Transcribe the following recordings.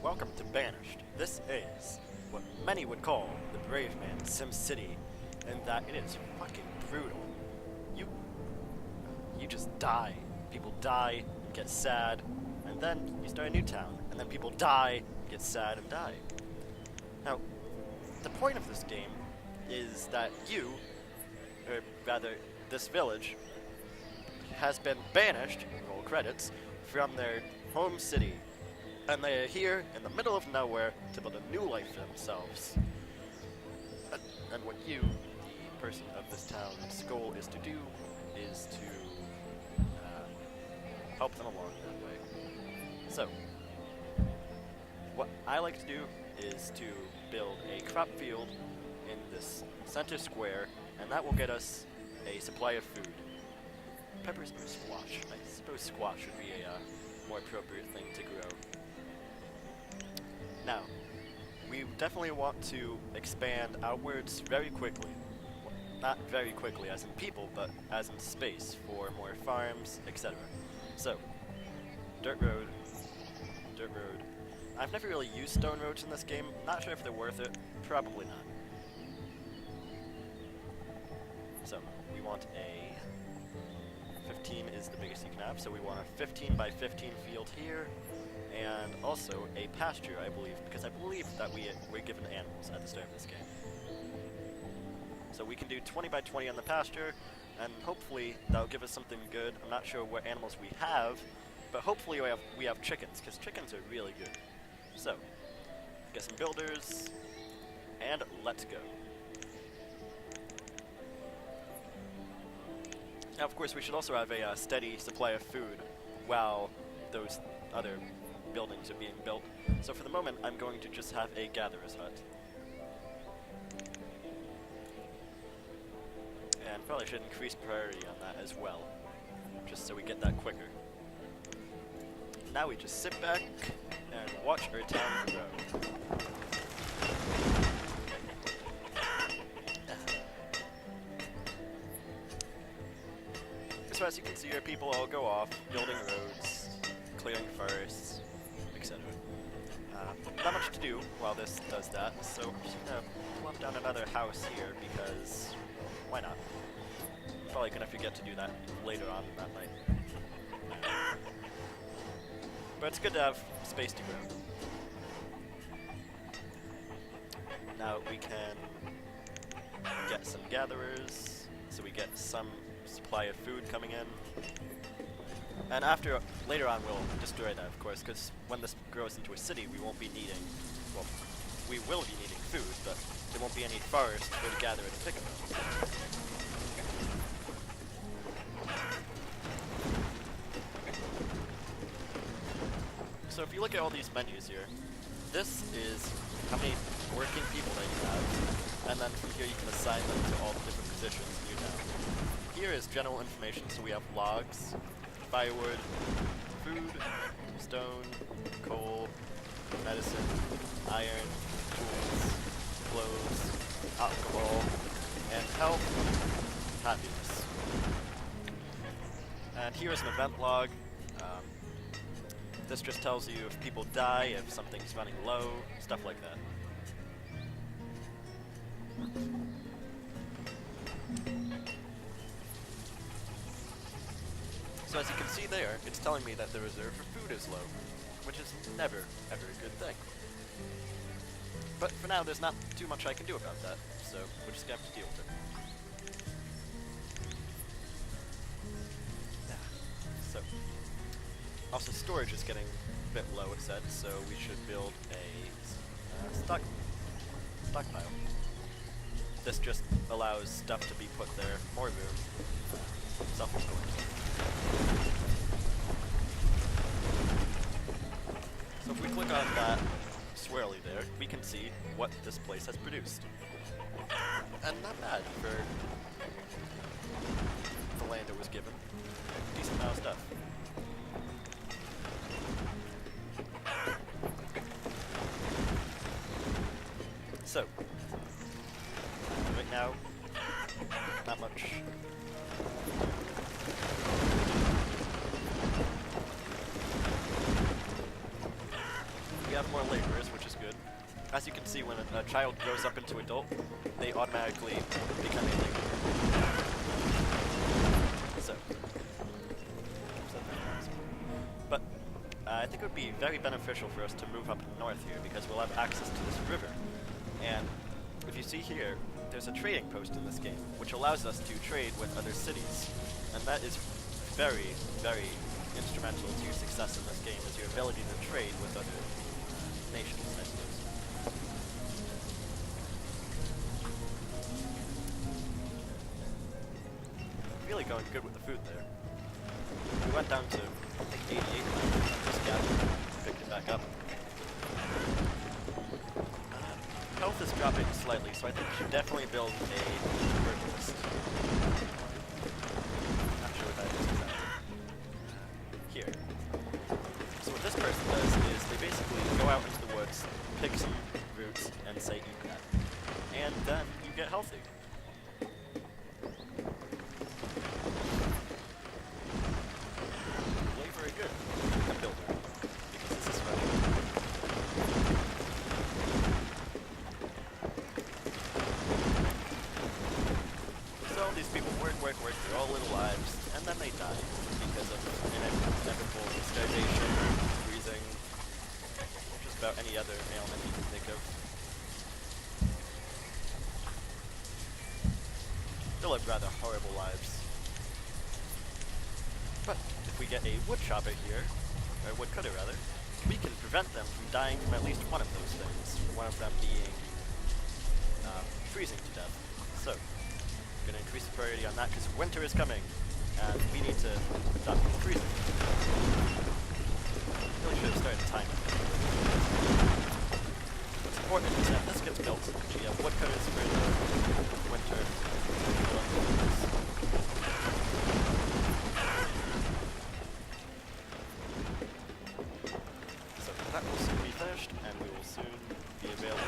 Welcome to Banished. This is what many would call the brave man's SimCity, in that it is fucking brutal. You just die. People die, get sad, and then you start a new town, and then people die, get sad, and die. Now, the point of this game is that you, or rather, this village, has been banished, roll credits, from their home city. And they are here in the middle of nowhere to build a new life for themselves. And what you, the person of this town's goal is to do, is to help them along that way. So, what I like to do is to build a crop field in this center square, and that will get us a supply of food. Peppers or squash? I suppose squash would be a more appropriate thing to grow. Now, we definitely want to expand outwards very quickly. Well, not very quickly as in people, but as in space for more farms, etc. So, dirt road, dirt road. I've never really used stone roads in this game. Not sure if they're worth it. Probably not. So, we want a 15 is the biggest you can have, so we want a 15 by 15 field here. And also a pasture, I believe, because I believe that we're given animals at the start of this game. So we can do 20 by 20 on the pasture, and hopefully that'll give us something good. I'm not sure what animals we have, but hopefully we have chickens, because chickens are really good. So, get some builders, and let's go. Now, of course, we should also have a steady supply of food while those other buildings are being built. So for the moment, I'm going to just have a gatherer's hut. And probably should increase priority on that as well, just so we get that quicker. Now we just sit back and watch our town grow. So as you can see here, people all go off, building roads, clearing forests, etc. Not much to do while this does that, so I'm just gonna plop down another house here because why not? Probably gonna forget to do that later on that night. But it's good to have space to grow. Now we can get some gatherers, so we get some supply of food coming in. And later on we'll destroy that, of course, because when this grows into a city, we won't be needing, well, we will be needing food, but there won't be any forest for the gatherer to pick about. So if you look at all these menus here, this is how many working people that you have, and then from here you can assign them to all the different positions in your town. Here is general information, so we have logs, firewood, food, stone, coal, medicine, iron, tools, clothes, alcohol, and health, happiness. And here is an event log. This just tells you if people die, if something's running low, stuff like that. So as you can see there, it's telling me that the reserve for food is low, which is never, ever a good thing. But for now, there's not too much I can do about that, so we're just gonna have to deal with it. So, also storage is getting a bit low, it said, so we should build a stockpile. This just allows stuff to be put there, more room, self-storage. So if we click on that swirly there, we can see what this place has produced. And not bad for the land it was given. Decent amount of stuff. So, right now, not much. We have have more laborers, which is good. As you can see, when a child grows up into adult, they automatically become a laborer. So, but I think it would be very beneficial for us to move up north here because we'll have access to this river. And if you see here, there's a trading post in this game, which allows us to trade with other cities. And that is very, very instrumental to your success in this game, is your ability to trade with other nations, I suppose. Really going good with the food there. We went down to, I think, 88, just gathered, picked it back up. Health is dropping slightly, so I think we should definitely build a herbalist. Not sure what that is exactly. Here. So what this person does is they basically go out into the woods, pick some roots, and say eat that. And then you get healthy. Very good. A builder. Because this is fun. So all these people work their whole little lives, and then they die because of inevitable starvation, freezing, just about any other ailment you can think of. They'll live rather horrible lives. But if we get a wood chopper here, or woodcutter rather, we can prevent them from dying from at least one of those things. One of them being freezing to death. So, I'm going to increase the priority on that because winter is coming, and we need to stop from freezing. Really should have started timing. What's important is that this gets built. We have woodcutters for the winter. That will soon be finished, and we will soon be available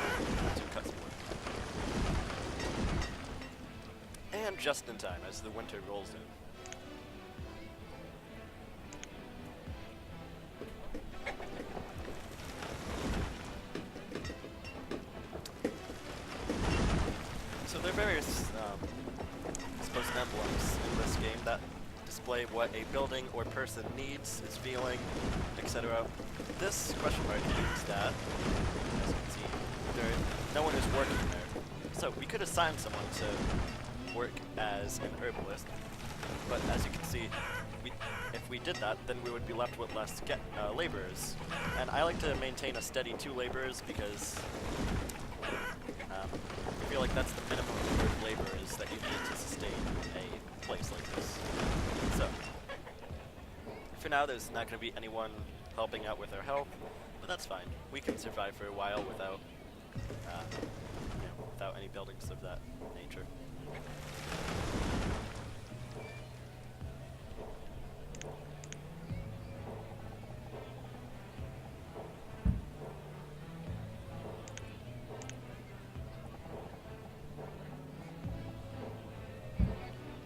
to cut some wood. And just in time, as the winter rolls in. So there are various, I suppose, emblems in this game that display what a building or person needs, is feeling, etc. This question mark means that, as you can see, no one is working there. So we could assign someone to work as an herbalist, but as you can see, if we did that, then we would be left with less laborers. And I like to maintain a steady 2 laborers because I feel like that's the minimum number of laborers that you need to sustain a place like this. So, for now there's not going to be anyone helping out with our health, but that's fine. We can survive for a while without, without any buildings of that nature.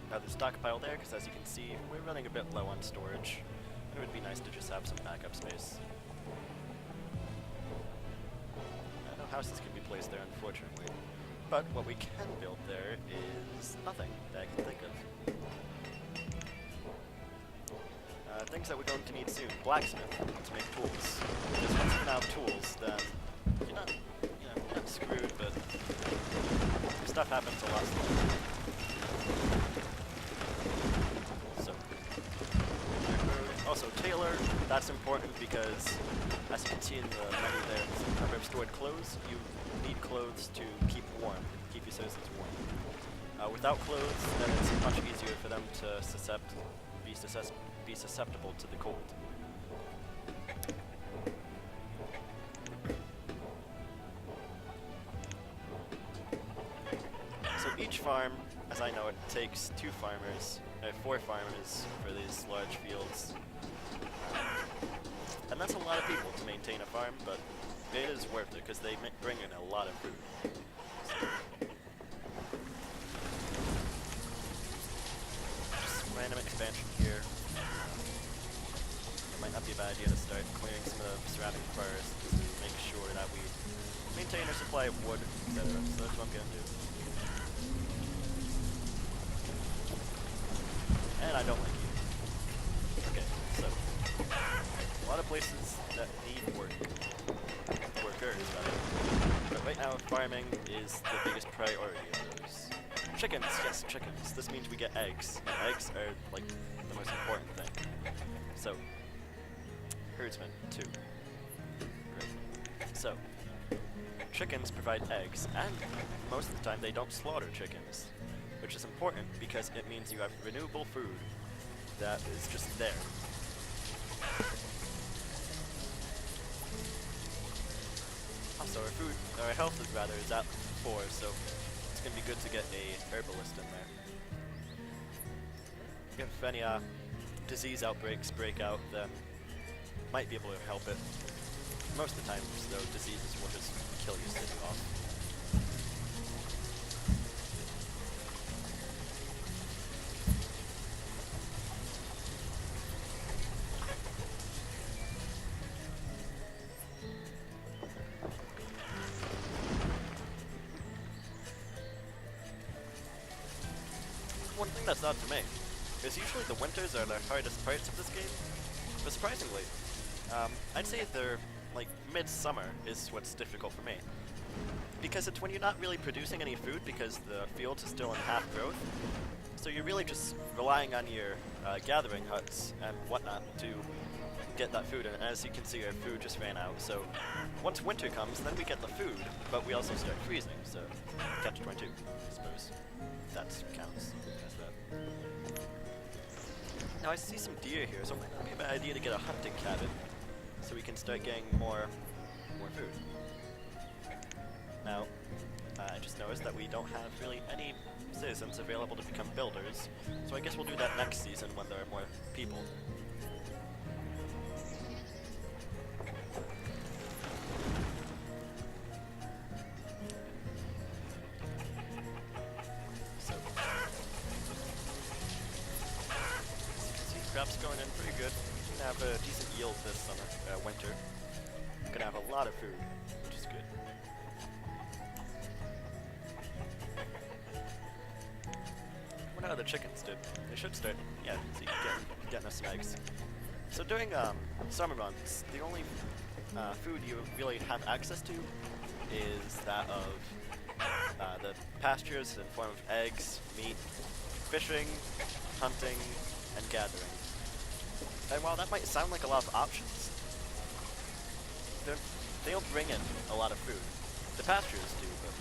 Another stockpile there, because as you can see, we're running a bit low on storage. It would be nice to just have some backup space. No houses can be placed there, unfortunately. But what we can build there is nothing that I can think of. Things that we're going to need soon. Blacksmith to make tools. Because once you can have tools, then you're not, you're not screwed, but stuff happens a lot slower. Also, tailor, that's important because, as you can see in the menu there, the number of stored clothes, you need clothes to keep warm, keep your citizens warm. Without clothes, then it's much easier for them to be susceptible to the cold. So each farm, as I know it, takes 4 farmers for these large fields. And that's a lot of people to maintain a farm, but it is worth it because they bring in a lot of food. So, just random expansion here. It might not be a bad idea to start clearing some of the surrounding forests to make sure supply of wood, etc. So that's what I'm gonna do. And I don't like you. Okay, so a lot of places that need workers, rather. But right now, farming is the biggest priority of those. Chickens, yes, chickens. This means we get eggs. And eggs are like the most important thing. So, herdsman 2. Great. So, chickens provide eggs, and most of the time they don't slaughter chickens, which is important because it means you have renewable food that is just there. Also, our health is at 4, so it's gonna be good to get a herbalist in there. If any disease outbreaks break out, then might be able to help it. Most of the time, though, diseases will just kill your city off. One thing that's odd to me is usually the winters are the hardest parts of this game, but surprisingly, I'd say they're like midsummer is what's difficult for me. Because it's when you're not really producing any food because the fields are still in half growth, so you're really just relying on your gathering huts and whatnot to get that food, and as you can see our food just ran out, so once winter comes then we get the food, but we also start freezing, so catch-22, I suppose. That counts as that. Now I see some deer here, so it might not be a bad idea to get a hunting cabin, so we can start getting more food. Now, I just noticed that we don't have really any citizens available to become builders, so I guess we'll do that next season when there are more people. So, see, crop's going in pretty good. We're gonna have a decent yield this summer, winter. We're gonna have a lot of food, which is good. What are the chickens did? They should start, yeah, see, getting us some eggs. So during summer months, the only food you really have access to is that of the pastures in form of eggs, meat, fishing, hunting, and gathering. And while that might sound like a lot of options, they don't bring in a lot of food. The pastures do, but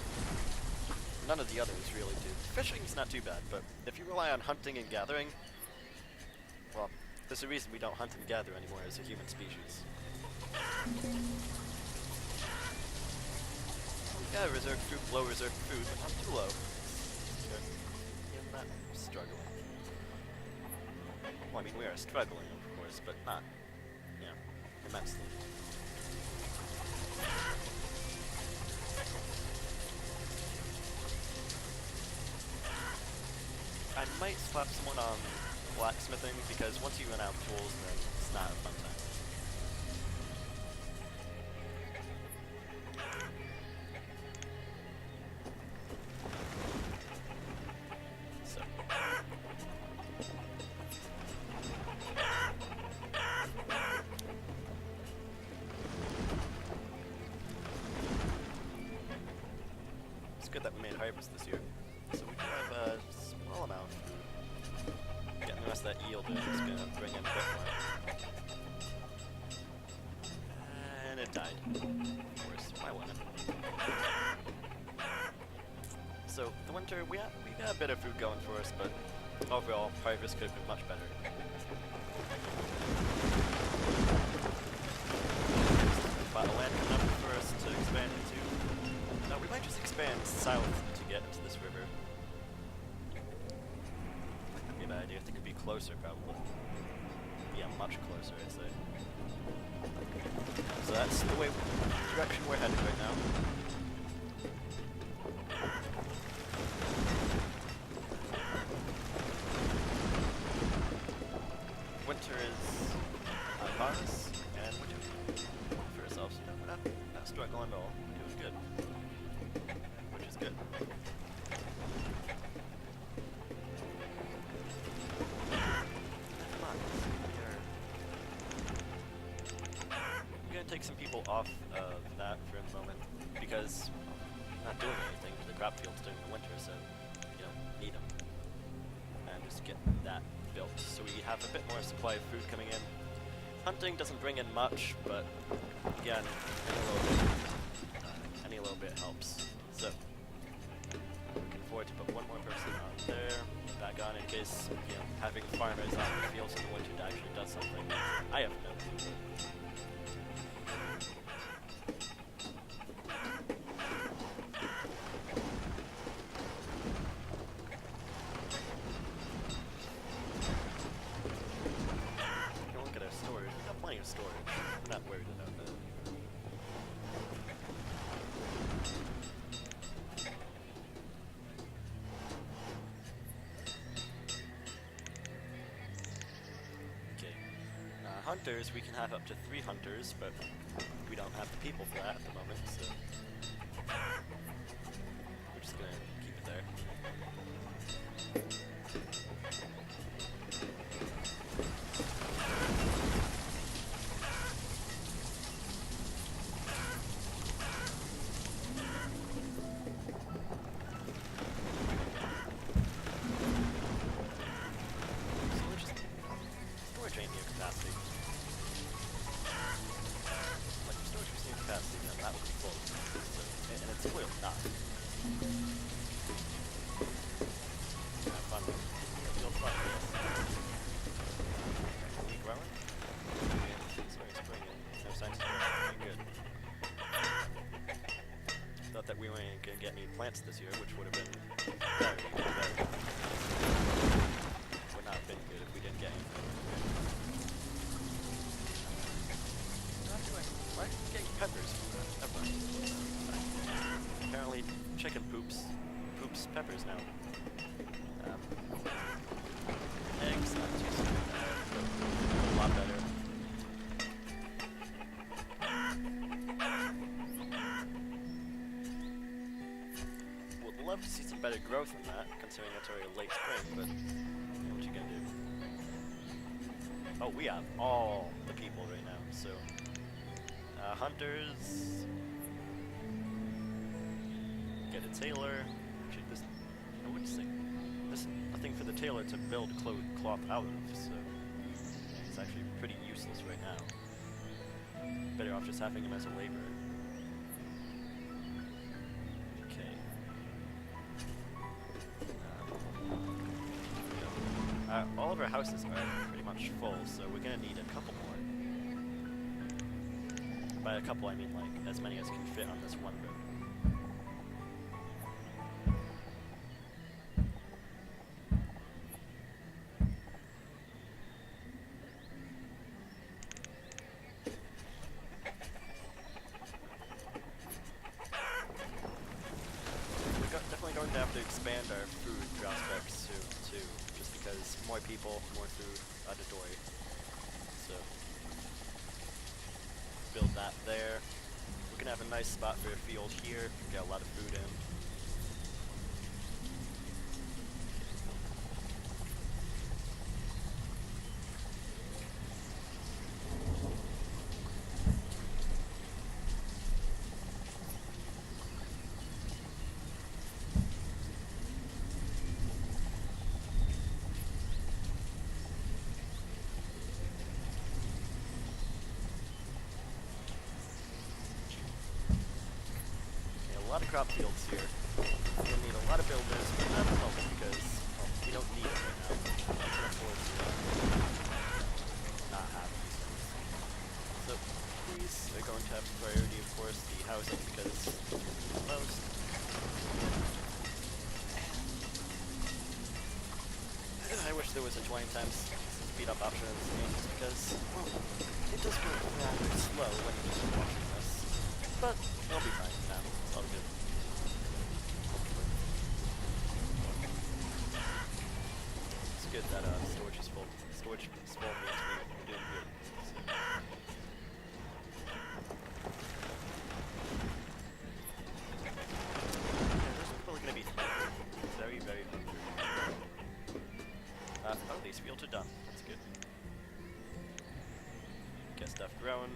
none of the others really do. Fishing's not too bad, but if you rely on hunting and gathering, well, there's a reason we don't hunt and gather anymore as a human species. Yeah, reserve food, low reserve food, but not too low. So, yeah, not struggling. Well, I mean, we are struggling, of course, but not, you know, immensely. I might slap someone on blacksmithing, because once you run out of tools, then it's not a fun time. So. It's good that we made harvest this year. So we can have a small amount of food. Getting the rest of that yield in is going to bring in a bit more. And it died. Of course, why wouldn't it? So, the winter, we got a bit of food going for us, but overall, harvest could have been much better. A lot of land coming up for us to expand into. No, we might just expand south to get into this river. That'd be a bad idea. I think it'd be closer, probably. Yeah, much closer, I'd say. So that's the direction we're headed right now. Winter is upon us, and we're doing for ourselves. You know, we're not struggling at all. We're doing good. gonna take some people off of that for a moment because I'm not doing anything to the crop fields during the winter, so you don't need them. And just get that built so we have a bit more supply of food coming in. Hunting doesn't bring in much, but again, any little bit helps. So we can afford to put one more person on there, back on in case having farmers out in the fields in the winter actually does something. I have no clue. Look at our storage. We have plenty of storage. I'm not worried about that. Hunters, we can have up to 3 hunters, but we don't have the people for that at the moment, so we're just gonna keep it there. So we're just storage ain't near capacity. Capacity, then that would be full. So, and it's clearly not. Have fun. Feel fun, yes. Are we growing? Sorry, springing. No signs of growing. Very good. Thought that we weren't going to get any plants this year, which would have been very good. Would not have been good if we didn't get anything. Why are you getting peppers from that? Never mind. Apparently, chicken poops peppers now. Eggs, not too soon. A lot better. Would love to see some better growth in that, considering it's already late spring, but what you gonna do? Oh, we have all the people right now, so... hunters, get a tailor. Actually, this, I would say, this is a thing for the tailor to build cloth out of, so it's actually pretty useless right now. Better off just having him as a laborer. Okay. All of our houses are pretty much full, so we're gonna need a couple more. By a couple, I mean like as many as can fit on this one road. We're definitely going to have to expand our food prospects soon, too, just because more people, more food, auditory. So. Build that there. We can have a nice spot for a field here, get a lot of food in. A lot of crop fields here. We'll need a lot of builders, but not at the moment because we don't need it right now. We can afford to not have these things. So these are going to have priority, of course, the housing because most. I wish there was a 20 times speed up option in this game just because, well, it does go rather slow when you're just watching this. But it'll be fine now. It's all good. It's good that storage is full. Storage is full means we're doing good. So. Yeah, there's probably going to be very, very hungry. Oh, these fields are done. That's good. Get stuff growing.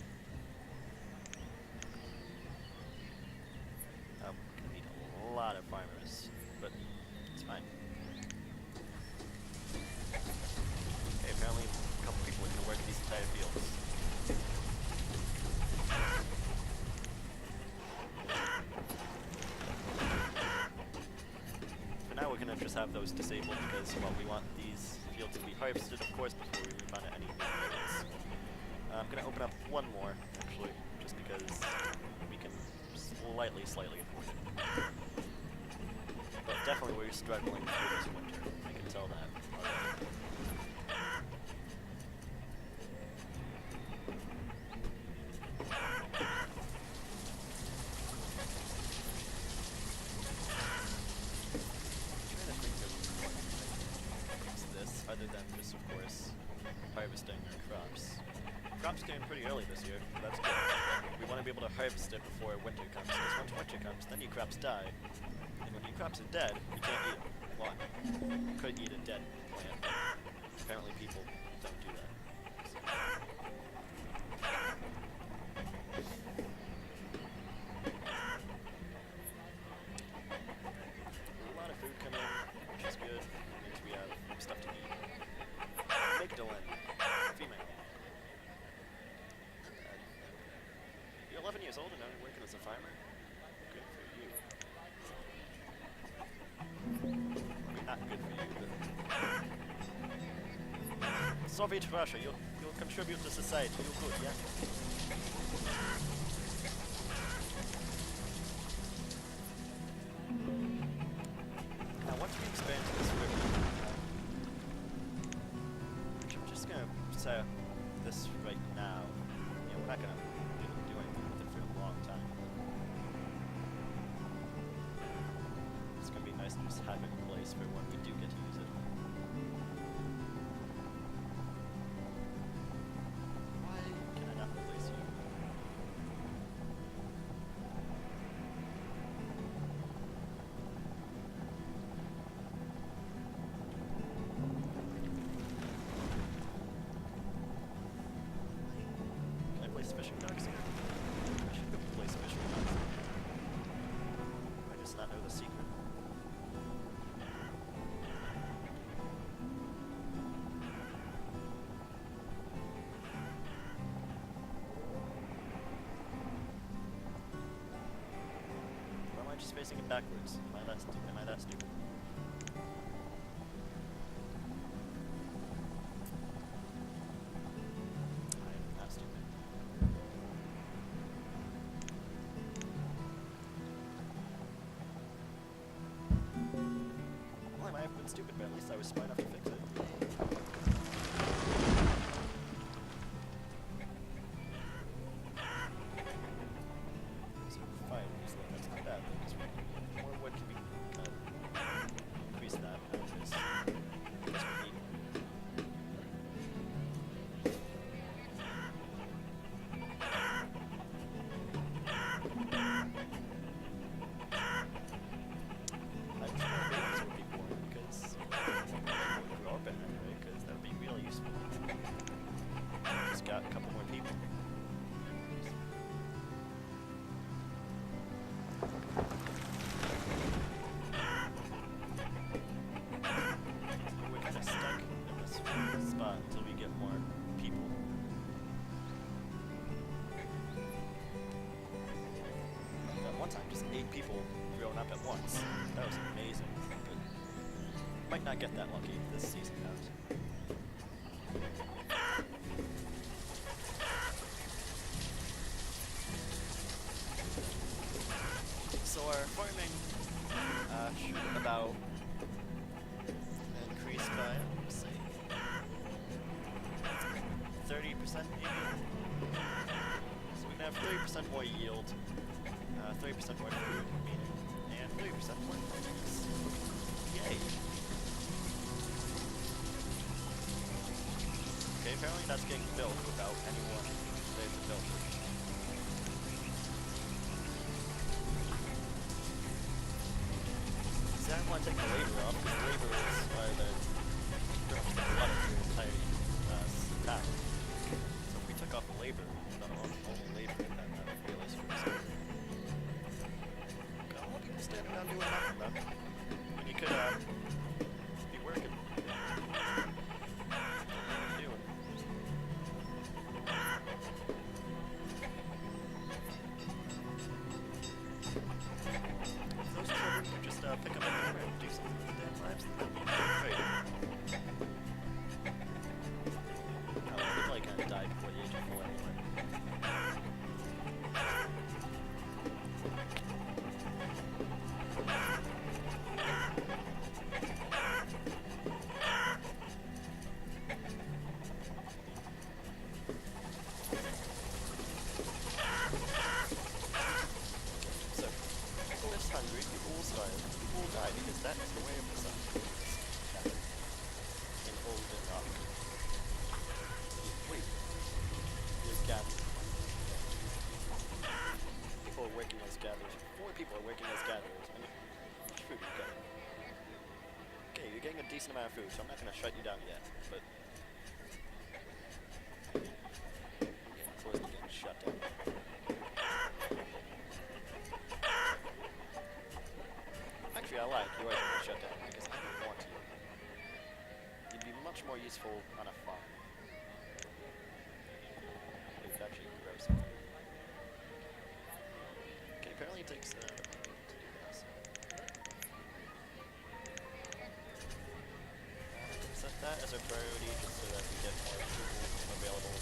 just have those disabled because, well, we want these fields to be harvested, of course, before we move on to any new fields. I'm going to open up one more, actually, just because we can slightly afford it. But definitely we're struggling through this winter. I can tell that already. Other than just, of course, harvesting our crops. Crops came pretty early this year, but that's good. We want to be able to harvest it before winter comes, because once winter comes, then your crops die. And when your crops are dead, you can't eat them. Well, you could eat a dead plant, but apparently people don't do that. So. A lot of food coming in, which is good. It means we have stuff to eat. Magdalene, female. You're 11 years old and now you're working as a farmer? Good for you. I mean, not good for you, but... Soviet Russia, you'll contribute to society. You're good, yeah? Now, once we expand to this river, so this right now, you know, we're not gonna do anything with it for a long time. It's gonna be nice to just have it in place for when we do get to use it. Why can I not replace you? Fishing docks here. I should go place fishing docks. I just not know the secret. Why am I just facing it backwards? Am I that stupid? Am I that stupid? Stupid, but at least I was smart enough to fix it. So 5 years later, that's not bad, because more wood can be kind of increase that. That's what we need. Got a couple more people. We're kind of stuck in this spot until we get more people. That one time, just 8 people growing up at once. That was amazing. But might not get that lucky this season comes. So our farming should about increase by, let's say, 30% maybe. So we can have 30% more yield, 30% more food, and 30% more earnings. Yay! Okay, apparently that's getting built without anyone there to build it. I don't want to take the labor off, because laborers are the lot of your entire town. So if we took off the labor, not only labor, then that would realize for us. Got a lot of people standing around doing nothing, though. When you could be working. What are you doing? If those children could just pick up a hammer and do something with their lives, working as gatherers. 4 people are working as gatherers. And how much food you got? Okay, you're getting a decent amount of food, so I'm not going to shut you down yet, but... yeah, of course they're getting shut down. Actually, I lied. You are getting shut down, because I don't want you. You'd be much more useful on a farm. You could actually grow something. Okay, apparently it takes, to do this. Set that as a priority, just so that we get more people available